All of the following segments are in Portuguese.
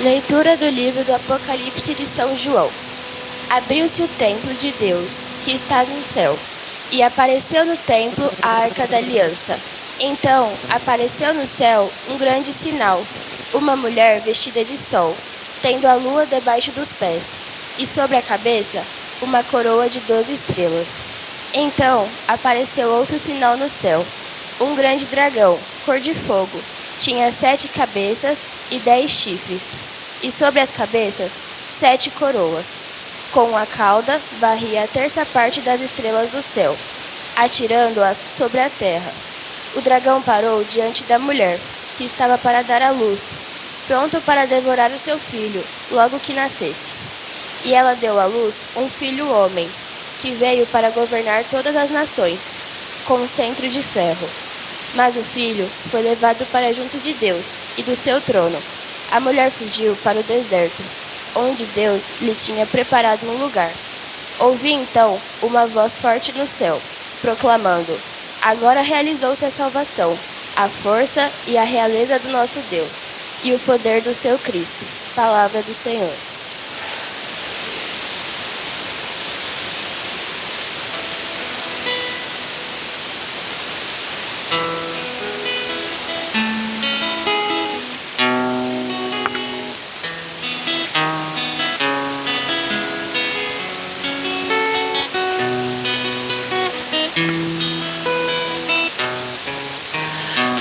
Leitura do livro do Apocalipse de São João. Abriu-se o templo de Deus, que está no céu, e apareceu no templo a Arca da Aliança. Então apareceu no céu um grande sinal, uma mulher vestida de sol, tendo a lua debaixo dos pés, e sobre a cabeça uma coroa de 12 estrelas. Então apareceu outro sinal no céu, um grande dragão, cor de fogo, tinha 7 cabeças e 10 chifres, e sobre as cabeças 7 coroas. Com a cauda varria a terça parte das estrelas do céu, atirando-as sobre a terra. O dragão parou diante da mulher, que estava para dar à luz, pronto para devorar o seu filho, logo que nascesse. E ela deu à luz um filho homem, que veio para governar todas as nações, com um cetro de ferro. Mas o filho foi levado para junto de Deus e do seu trono. A mulher fugiu para o deserto, onde Deus lhe tinha preparado um lugar. Ouvi então uma voz forte no céu, proclamando: agora realizou-se a salvação, a força e a realeza do nosso Deus, e o poder do seu Cristo. Palavra do Senhor.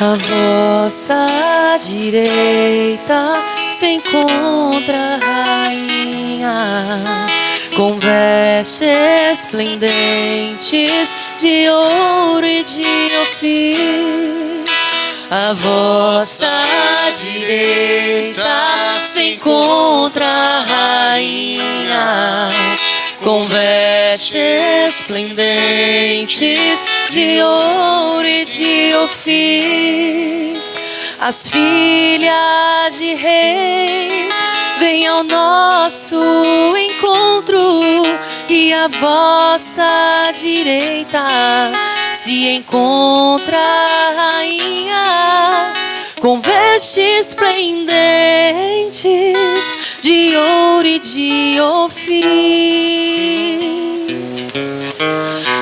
À vossa direita se encontra a rainha, com vestes esplendentes de ouro e de ofir. À vossa direita se encontra a rainha, com vestes esplendentes de ouro e de ofir. As filhas de reis vêm ao nosso encontro, e à vossa direita se encontra a rainha, com vestes esplendentes de ouro e de ofir.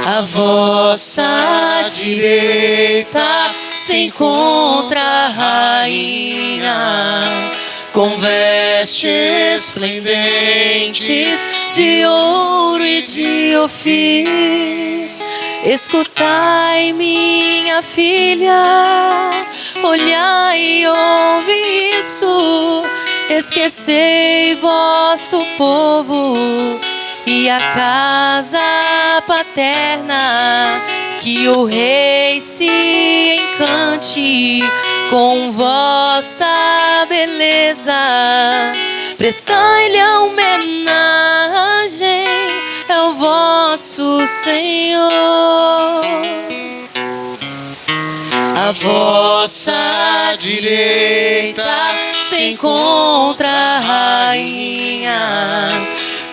À vossa direita se encontra a rainha, com vestes esplendentes de ouro e de ofir. Escutai, minha filha, olhai e ouve isso. Esquecei vosso povo e a casa paterna, que o rei se encante com vossa beleza. Prestai-lhe a homenagem, é o vosso Senhor. À vossa direita se encontra a rainha,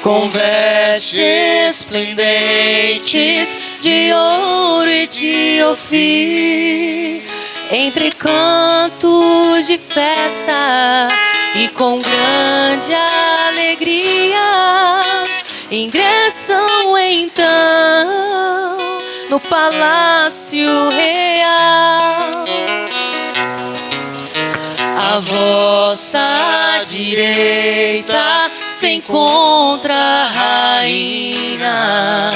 com vestes esplendentes de ouro e de ofir. Entre cantos de festa e com grande alegria, ingressam então no palácio real. À vossa direita se encontra a rainha,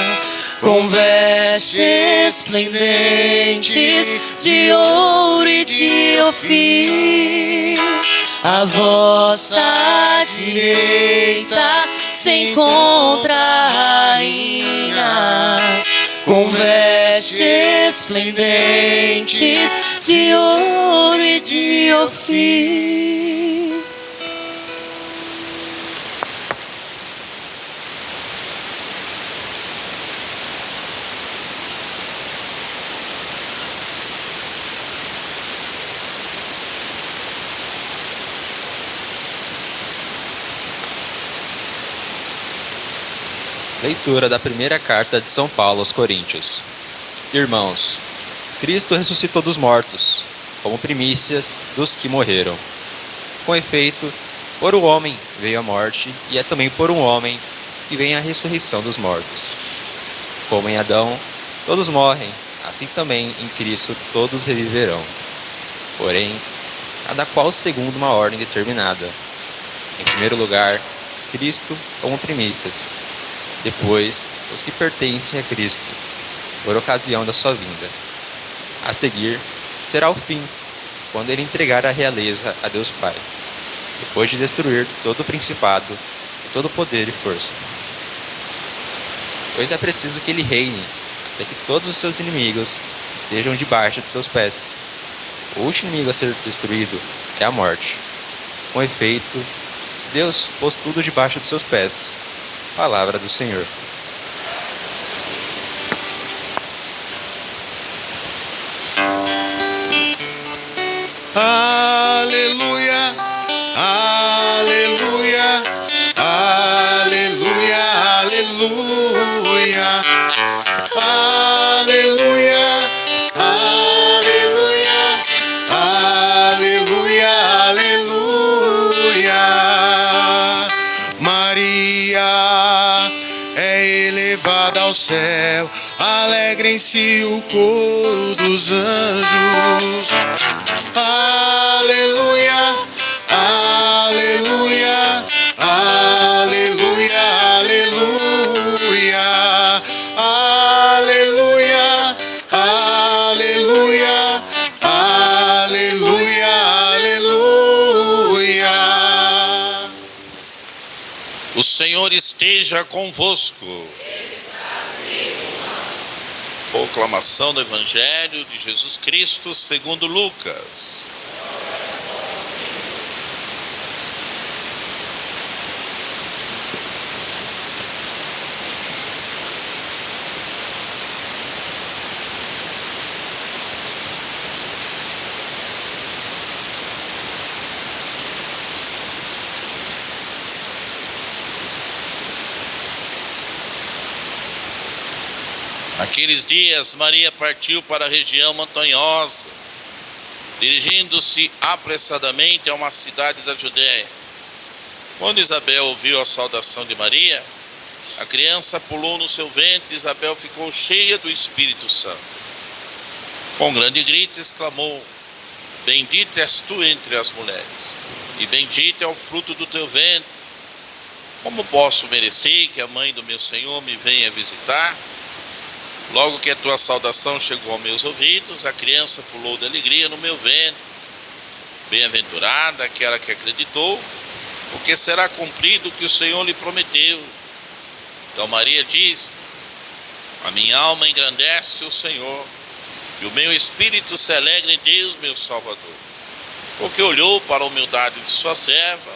com vestes esplendentes de ouro e de ofir. À vossa direita se encontra a rainha, com vestes esplendentes de ouro e de ofir. Leitura da primeira carta de São Paulo aos Coríntios. Irmãos, Cristo ressuscitou dos mortos, como primícias dos que morreram. Com efeito, Por um homem veio a morte, e é também por um homem que vem a ressurreição dos mortos. Como em Adão todos morrem, assim também em Cristo todos reviverão. Porém, cada qual segundo uma ordem determinada. Em primeiro lugar, Cristo como primícias. Depois, os que pertencem a Cristo, por ocasião da sua vinda. A seguir, será o fim, quando ele entregar a realeza a Deus Pai, depois de destruir todo o principado, e todo o poder e força. Pois é preciso que ele reine, até que todos os seus inimigos estejam debaixo de seus pés. O último inimigo a ser destruído é a morte. Com efeito, Deus pôs tudo debaixo de seus pés. Palavra do Senhor. Aleluia, aleluia, aleluia, aleluia, aleluia, aleluia, aleluia, aleluia. Maria é elevada ao céu, alegrem-se o coro dos anjos. Aleluia, aleluia, aleluia, aleluia, aleluia, aleluia, aleluia, aleluia. O Senhor esteja convosco. Proclamação do Evangelho de Jesus Cristo segundo Lucas. Naqueles dias, Maria partiu para a região montanhosa, dirigindo-se apressadamente a uma cidade da Judéia. Quando Isabel ouviu a saudação de Maria, a criança pulou no seu ventre e Isabel ficou cheia do Espírito Santo. Com grande grito exclamou: Bendita és tu entre as mulheres, e bendito é o fruto do teu ventre. Como posso merecer que a mãe do meu Senhor me venha visitar? Logo que a tua saudação chegou aos meus ouvidos, a criança pulou de alegria no meu ventre. Bem-aventurada aquela que acreditou, porque será cumprido o que o Senhor lhe prometeu. Então Maria diz: A minha alma engrandece o Senhor, e o meu espírito se alegra em Deus, meu Salvador, porque olhou para a humildade de sua serva.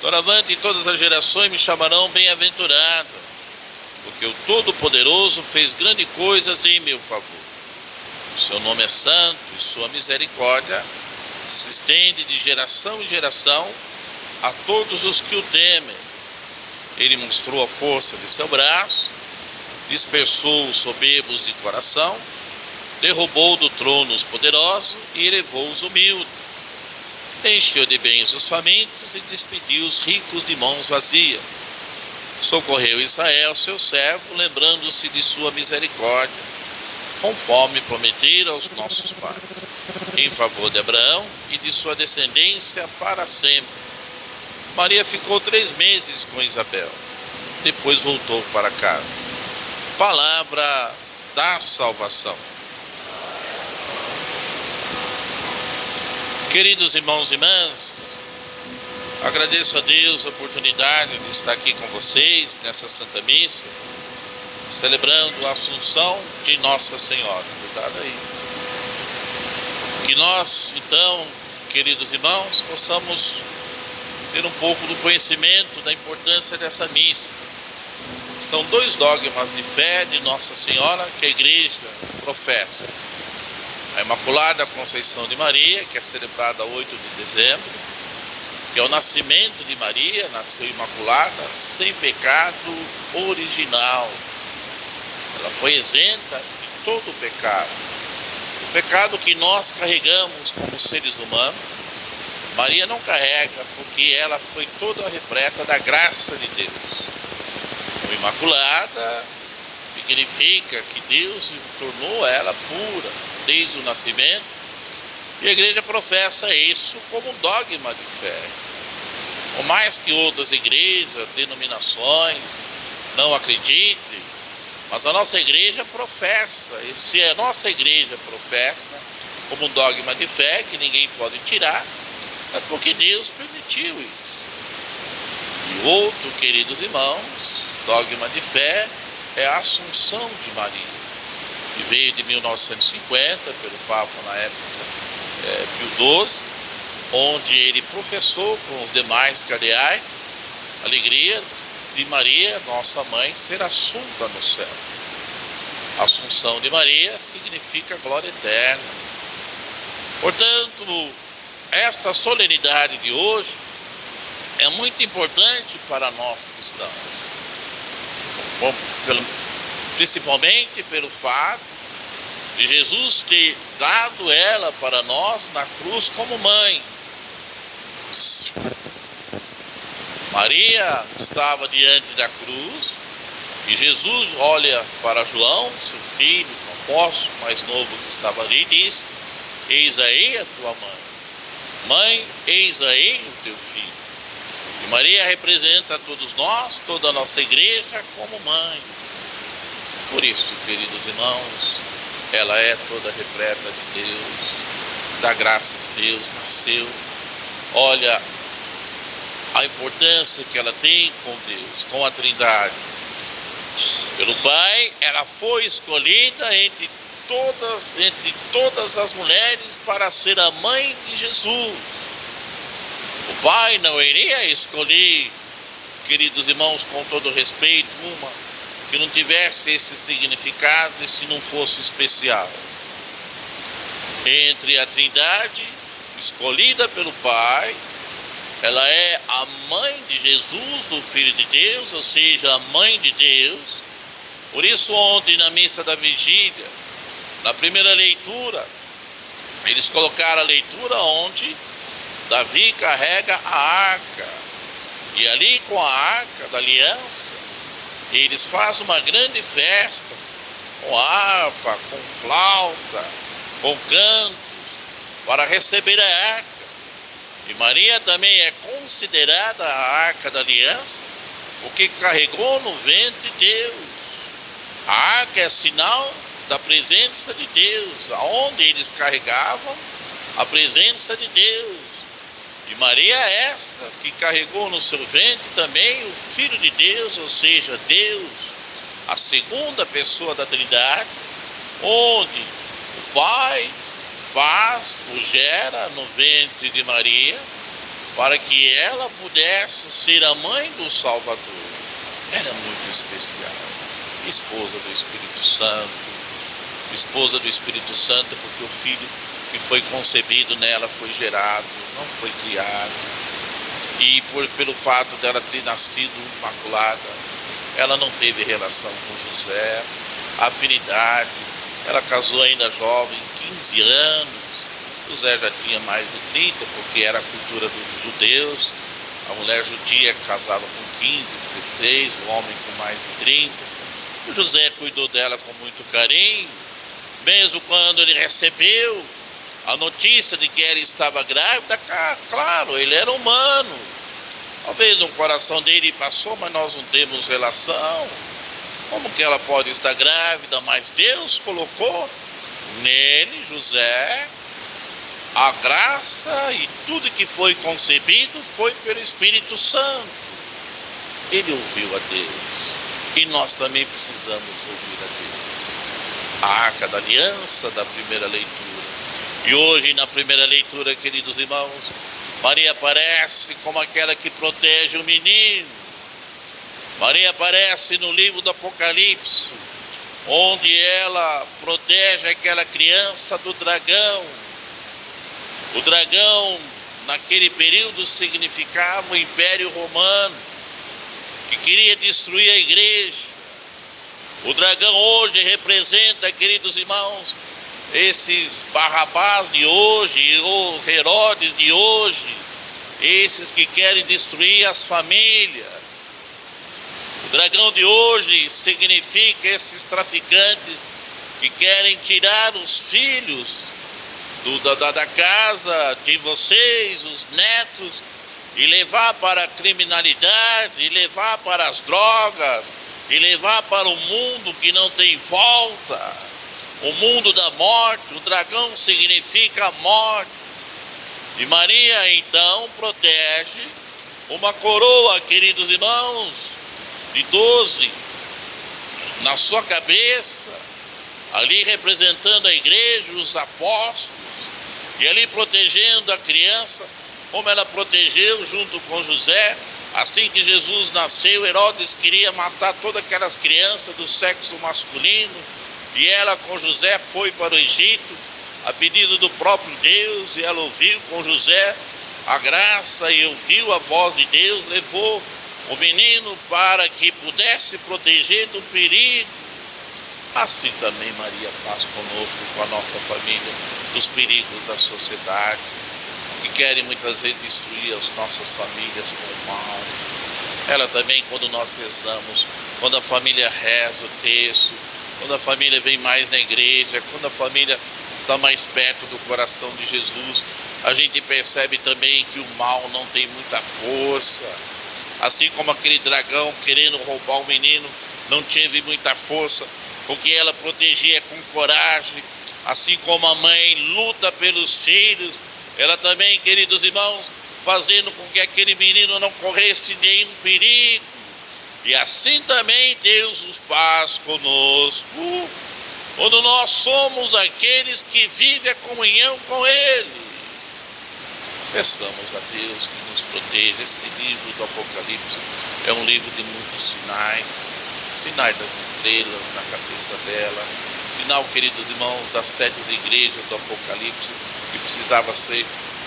Doravante em todas as gerações me chamarão bem-aventurada, porque o Todo-Poderoso fez grandes coisas em meu favor. O seu nome é santo e sua misericórdia se estende de geração em geração a todos os que o temem. Ele mostrou a força de seu braço, dispersou os soberbos de coração, derrubou do trono os poderosos e elevou os humildes. Encheu de bens os famintos e despediu os ricos de mãos vazias. Socorreu Israel, seu servo, lembrando-se de sua misericórdia, conforme prometera aos nossos pais, em favor de Abraão e de sua descendência para sempre. Maria ficou 3 meses com Isabel, depois voltou para casa. Palavra da salvação. Queridos irmãos e irmãs, agradeço a Deus a oportunidade de estar aqui com vocês nessa Santa Missa, celebrando a Assunção de Nossa Senhora. Cuidado aí. Que nós, então, queridos irmãos, possamos ter um pouco do conhecimento da importância dessa missa. São 2 dogmas de fé de Nossa Senhora que a Igreja professa. A Imaculada Conceição de Maria, que é celebrada 8 de dezembro, que é o nascimento de Maria, nasceu imaculada, sem pecado original. Ela foi isenta de todo o pecado. O pecado que nós carregamos como seres humanos, Maria não carrega porque ela foi toda repleta da graça de Deus. O Imaculada significa que Deus tornou ela pura desde o nascimento, e a igreja professa isso como um dogma de fé. Por mais que outras igrejas, denominações não acreditem, mas a nossa igreja professa, e se a nossa igreja professa como um dogma de fé que ninguém pode tirar, é porque Deus permitiu isso. E outro, queridos irmãos, dogma de fé é a Assunção de Maria, que veio de 1950 pelo Papa na época Pio XII, onde ele professou com os demais cardeais a alegria de Maria, nossa mãe, ser assunta no céu. A Assunção de Maria significa glória eterna. Portanto, essa solenidade de hoje é muito importante para nós cristãos, principalmente pelo fato de Jesus ter dado ela para nós na cruz como mãe. Maria estava diante da cruz e Jesus olha para João, seu filho, o apóstolo mais novo que estava ali, e diz: eis aí a tua mãe. Mãe, eis aí o teu filho. E Maria representa a todos nós, toda a nossa igreja, como mãe. Por isso, queridos irmãos, ela é toda repleta de Deus, da graça de Deus, nasceu. Olha a importância que ela tem com Deus, com a Trindade. Pelo Pai, ela foi escolhida entre todas as mulheres para ser a mãe de Jesus. O Pai não iria escolher, queridos irmãos, com todo respeito, uma que não tivesse esse significado e se não fosse especial. Entre a Trindade, escolhida pelo Pai, ela é a mãe de Jesus, o Filho de Deus, ou seja, a mãe de Deus. Por isso, ontem na missa da vigília, na primeira leitura, eles colocaram a leitura onde Davi carrega a arca. E ali com a arca da aliança, eles fazem uma grande festa, com harpa, com flauta, com cantos, para receber a arca. E Maria também é considerada a arca da aliança, porque carregou no ventre de Deus. A arca é sinal da presença de Deus, aonde eles carregavam a presença de Deus. E Maria é essa que carregou no seu ventre também o Filho de Deus, ou seja, Deus, a segunda pessoa da Trindade, onde o Pai o gera no ventre de Maria, para que ela pudesse ser a mãe do Salvador. Era muito especial. Esposa do Espírito Santo, porque o Filho que foi concebido nela foi gerado, não foi criado. E pelo fato dela ter nascido imaculada, ela não teve relação com José, afinidade. Ela casou ainda jovem, 15 anos. José já tinha mais de 30, porque era a cultura dos judeus. A mulher judia casava com 15, 16, o homem com mais de 30. O José cuidou dela com muito carinho, mesmo quando ele recebeu a notícia de que ela estava grávida. Claro, ele era humano. Talvez no coração dele passou, mas nós não temos relação. Como que ela pode estar grávida? Mas Deus colocou nele, José, a graça, e tudo que foi concebido foi pelo Espírito Santo. Ele ouviu a Deus, e nós também precisamos ouvir a Deus. A arca da aliança da primeira leitura. E hoje, na primeira leitura, queridos irmãos, Maria aparece como aquela que protege o menino. Maria aparece no livro do Apocalipse, onde ela protege aquela criança do dragão. O dragão, naquele período, significava o Império Romano, que queria destruir a igreja. O dragão hoje representa, queridos irmãos, esses Barrabás de hoje, ou Herodes de hoje, esses que querem destruir as famílias. O dragão de hoje significa esses traficantes que querem tirar os filhos da casa de vocês, os netos, e levar para a criminalidade, e levar para as drogas, e levar para o mundo que não tem volta, o mundo da morte. O dragão significa a morte. E Maria então protege uma coroa, queridos irmãos, de 12 na sua cabeça, ali representando a igreja, os apóstolos, e ali protegendo a criança, como ela protegeu junto com José. Assim que Jesus nasceu, Herodes queria matar todas aquelas crianças do sexo masculino, e ela com José foi para o Egito, a pedido do próprio Deus, e ela ouviu com José a graça e ouviu a voz de Deus, levou o menino para que pudesse proteger do perigo. Assim também Maria faz conosco, com a nossa família, dos perigos da sociedade, que querem muitas vezes destruir as nossas famílias com o mal. Ela também, quando nós rezamos, quando a família reza o texto, quando a família vem mais na igreja, quando a família está mais perto do coração de Jesus, a gente percebe também que o mal não tem muita força. Assim como aquele dragão querendo roubar o menino não teve muita força, porque ela protegia com coragem. Assim como a mãe luta pelos filhos, ela também, queridos irmãos, fazendo com que aquele menino não corresse nenhum perigo. E assim também Deus o faz conosco, quando nós somos aqueles que vivem a comunhão com Ele. Peçamos a Deus que nos proteja. Esse livro do Apocalipse é um livro de muitos sinais, sinais das estrelas na cabeça dela, sinal, queridos irmãos, das 7 igrejas do Apocalipse, que precisava ser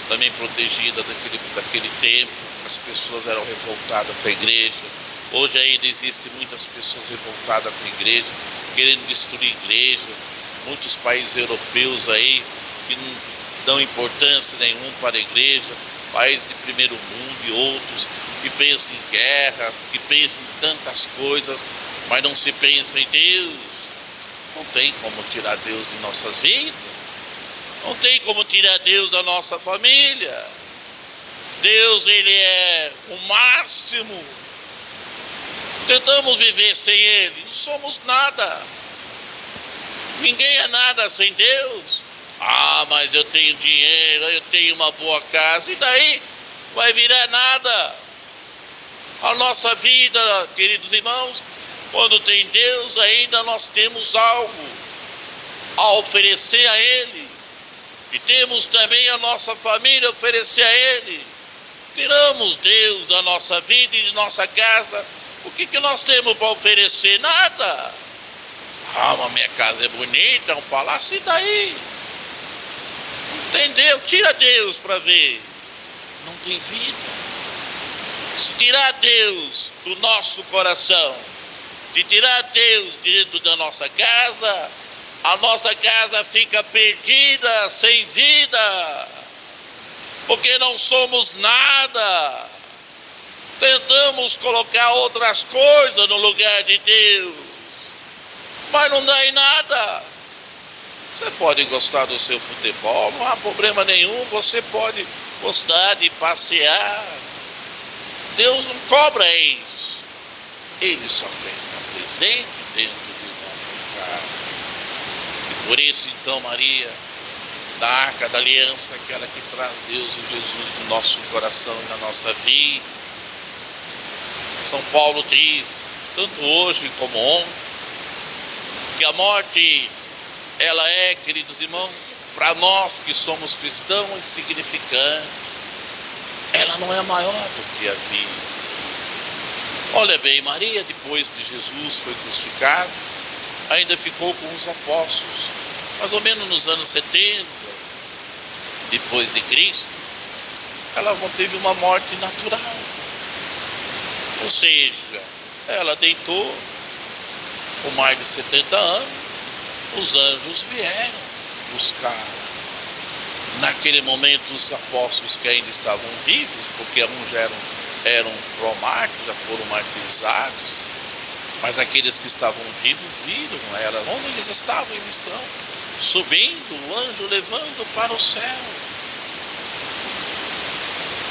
também protegida daquele tempo, as pessoas eram revoltadas com a igreja. Hoje ainda existem muitas pessoas revoltadas com a igreja, querendo destruir a igreja. Muitos países europeus aí que não dão importância nenhuma para a igreja, países de primeiro mundo e outros que pensam em guerras, que pensam em tantas coisas, mas não se pensa em Deus. Não tem como tirar Deus em nossas vidas, não tem como tirar Deus da nossa família. Deus, Ele é o máximo. Tentamos viver sem Ele, não somos nada. Ninguém é nada sem Deus. Ah, mas eu tenho dinheiro, eu tenho uma boa casa, e daí? Vai virar nada. A nossa vida, queridos irmãos, quando tem Deus, ainda nós temos algo a oferecer a Ele. E temos também a nossa família a oferecer a Ele. Tiramos Deus da nossa vida e de nossa casa, o que nós temos para oferecer? Nada. Ah, mas minha casa é bonita, é um palácio, e daí? Entendeu? Tira Deus para ver. Não tem vida. Se tirar Deus do nosso coração, se tirar Deus dentro da nossa casa, a nossa casa fica perdida, sem vida, porque não somos nada. Tentamos colocar outras coisas no lugar de Deus, mas não dá em nada. Você pode gostar do seu futebol, não há problema nenhum, você pode gostar de passear. Deus não cobra isso. Ele só quer estar presente dentro de nossas casas. E por isso, então, Maria, da Arca da Aliança, aquela que traz Deus e Jesus no nosso coração e na nossa vida. São Paulo diz, tanto hoje como ontem, que a morte, ela é, queridos irmãos, para nós que somos cristãos, insignificante. Ela não é maior do que a vida. Olha bem, Maria, depois que Jesus foi crucificado, ainda ficou com os apóstolos, mais ou menos nos anos 70, depois de Cristo. Ela teve uma morte natural. Ou seja, ela deitou por mais de 70 anos, os anjos vieram buscar. Naquele momento os apóstolos que ainda estavam vivos, porque alguns já eram pró-mártires, já foram martirizados, mas aqueles que estavam vivos viram ela onde eles estavam em missão, subindo, o anjo levando para o céu.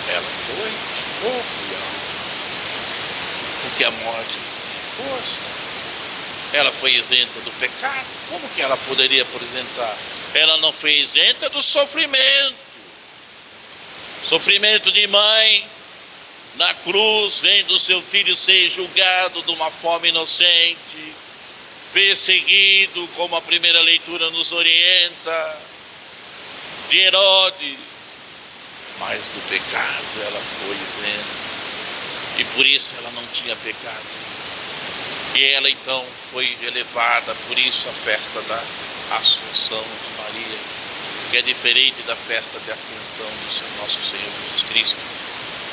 Ela foi de corpo e alma, porque a morte tem força. Ela foi isenta do pecado. Como que ela poderia apresentar? Ela não foi isenta do sofrimento. Sofrimento de mãe na cruz, vendo o seu filho ser julgado de uma forma inocente, perseguido, como a primeira leitura nos orienta, de Herodes, mas do pecado ela foi isenta, e por isso ela não tinha pecado. E ela então foi elevada, por isso a festa da Assunção de Maria, que é diferente da festa de ascensão do nosso Senhor Jesus Cristo.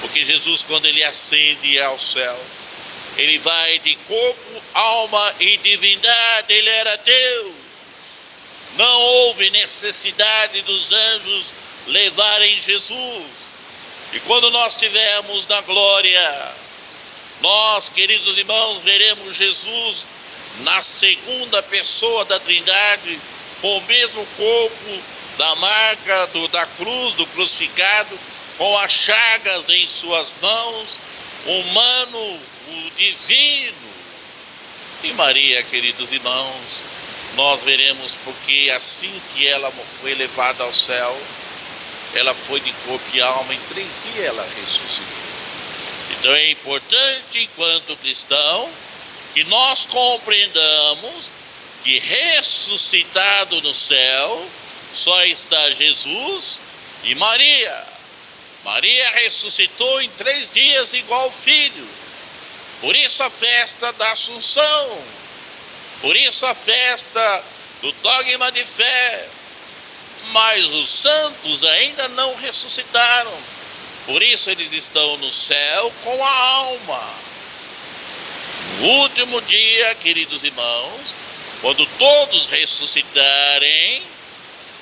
Porque Jesus, quando ele ascende ao céu, ele vai de corpo, alma e divindade, ele era Deus. Não houve necessidade dos anjos levarem Jesus. E quando nós estivermos na glória, nós, queridos irmãos, veremos Jesus na segunda pessoa da Trindade, com o mesmo corpo da marca da cruz, do crucificado, com as chagas em suas mãos, humano, o divino. E Maria, queridos irmãos, nós veremos, porque assim que ela foi levada ao céu, ela foi de corpo e alma, em 3 dias ela ressuscitou. Então é importante, enquanto cristão, que nós compreendamos que ressuscitado no céu só está Jesus e Maria. Maria ressuscitou em 3 dias igual filho. Por isso a festa da Assunção. Por isso a festa do dogma de fé. Mas os santos ainda não ressuscitaram. Por isso eles estão no céu com a alma. No último dia, queridos irmãos, quando todos ressuscitarem,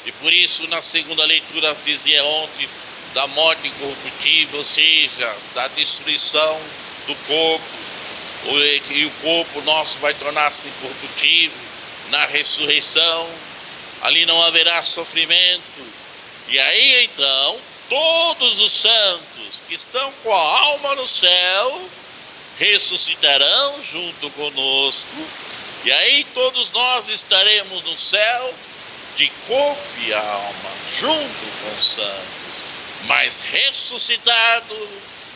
e por isso na segunda leitura dizia ontem, da morte incorruptível, ou seja, da destruição do corpo, e o corpo nosso vai tornar-se incorruptível na ressurreição, ali não haverá sofrimento, e aí então todos os santos que estão com a alma no céu ressuscitarão junto conosco, e aí todos nós estaremos no céu de corpo e alma, junto com os santos, mas ressuscitado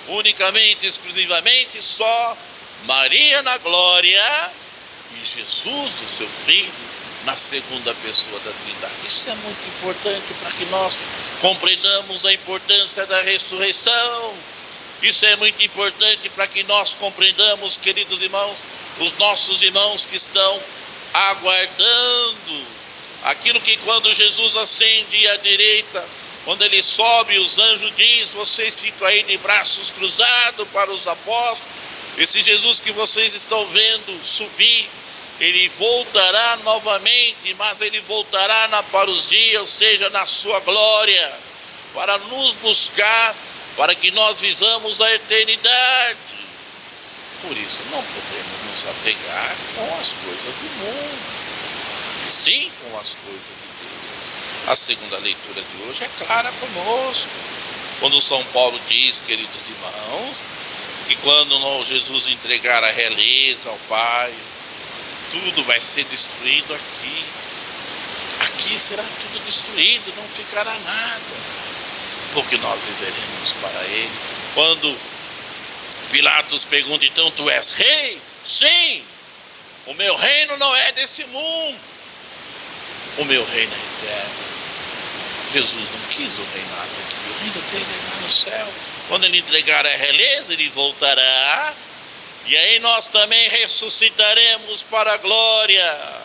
unicamente, exclusivamente, só Maria na glória e Jesus, o seu Filho, na segunda pessoa da Trindade. Isso é muito importante para que nós compreendamos a importância da ressurreição. Isso é muito importante para que nós compreendamos, queridos irmãos, os nossos irmãos que estão aguardando aquilo que quando Jesus ascende à direita, quando ele sobe, os anjos dizem, vocês ficam aí de braços cruzados para os apóstolos. Esse Jesus que vocês estão vendo subir, ele voltará novamente, mas ele voltará na parousia, ou seja, na sua glória, para nos buscar, para que nós vivamos a eternidade. Por isso não podemos nos apegar com as coisas do mundo, e sim com as coisas de Deus. A segunda leitura de hoje é clara conosco, quando São Paulo diz, queridos irmãos, que quando Jesus entregar a realeza ao Pai, tudo vai ser destruído aqui. Aqui será tudo destruído, não ficará nada, porque nós viveremos para Ele. Quando Pilatos pergunta, então tu és rei? Sim, o meu reino não é desse mundo, o meu reino é eterno. Jesus não quis o reinado aqui, o reino dele é lá no céu. Quando ele entregar a realeza, ele voltará, e aí nós também ressuscitaremos para a glória.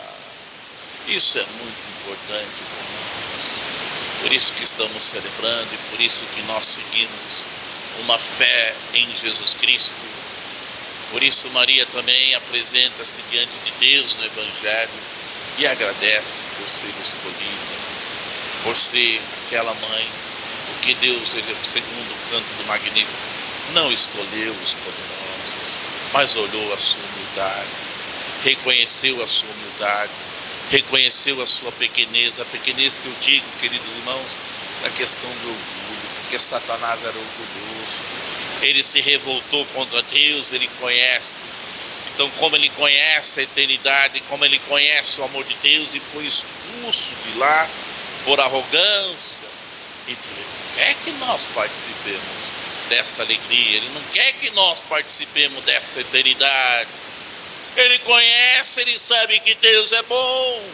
Isso é muito importante para nós. Por isso que estamos celebrando e por isso que nós seguimos uma fé em Jesus Cristo. Por isso Maria também apresenta-se diante de Deus no Evangelho e agradece por ser escolhida. por ser aquela mãe, porque Deus, ele, segundo o canto do Magnífico, não escolheu os poderosos, mas olhou a sua humildade, reconheceu a sua humildade, reconheceu a sua pequenez, a pequenez que eu digo, queridos irmãos, na questão do orgulho, porque Satanás era orgulhoso, ele se revoltou contra Deus, ele conhece. Então, como ele conhece a eternidade, como ele conhece o amor de Deus e foi expulso de lá por arrogância, então ele não quer que nós participemos dessa alegria, ele não quer que nós participemos dessa eternidade. Ele conhece, ele sabe que Deus é bom,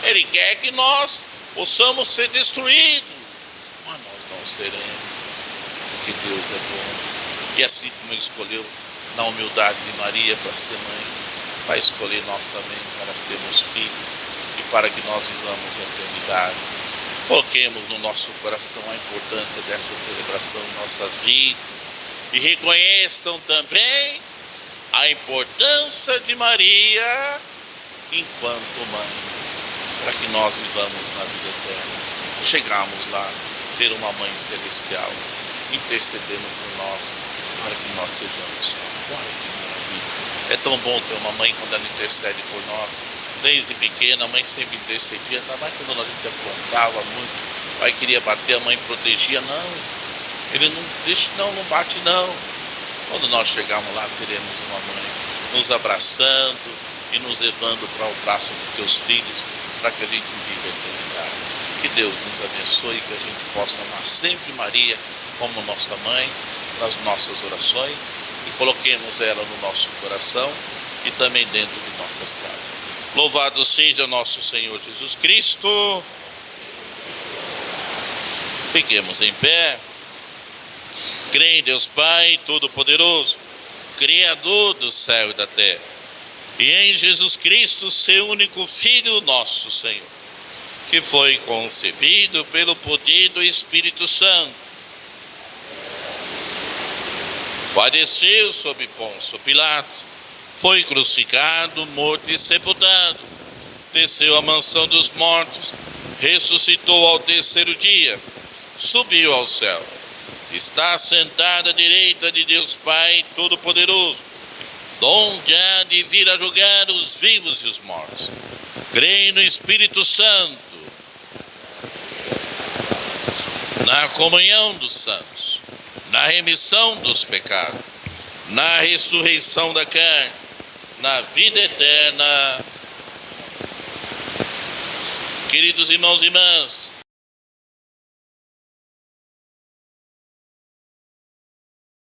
ele quer que nós possamos ser destruídos, mas nós não seremos, porque Deus é bom. E assim como ele escolheu na humildade de Maria para ser mãe, vai escolher nós também para sermos filhos e para que nós vivamos a eternidade. Coloquemos no nosso coração a importância dessa celebração em nossas vidas e reconheçam também a importância de Maria enquanto mãe, para que nós vivamos na vida eterna. Chegamos lá, ter uma mãe celestial intercedendo por nós, para que nós sejamos salvos. Olha que maravilha. É tão bom ter uma mãe quando ela intercede por nós. Desde pequena, a mãe sempre intercedia, ainda mais quando a gente apontava muito. O pai queria bater, a mãe protegia. Não, ele não deixa, não bate não. Quando nós chegarmos lá, teremos uma mãe nos abraçando e nos levando para o braço dos teus filhos, para que a gente viva a eternidade. Que Deus nos abençoe, que a gente possa amar sempre Maria como nossa mãe, nas nossas orações, e coloquemos ela no nosso coração e também dentro de nossas casas. Louvado seja nosso Senhor Jesus Cristo. Fiquemos em pé. Creio em Deus Pai Todo-Poderoso, Criador do céu e da terra, e em Jesus Cristo, seu único Filho, nosso Senhor, que foi concebido pelo poder do Espírito Santo, padeceu sob Pôncio Pilatos, foi crucificado, morto e sepultado, desceu à mansão dos mortos, ressuscitou ao terceiro dia, subiu ao céu, está sentado à direita de Deus Pai Todo-Poderoso, donde há de vir a julgar os vivos e os mortos. Creio no Espírito Santo, na comunhão dos santos, na remissão dos pecados, na ressurreição da carne, na vida eterna. Queridos irmãos e irmãs,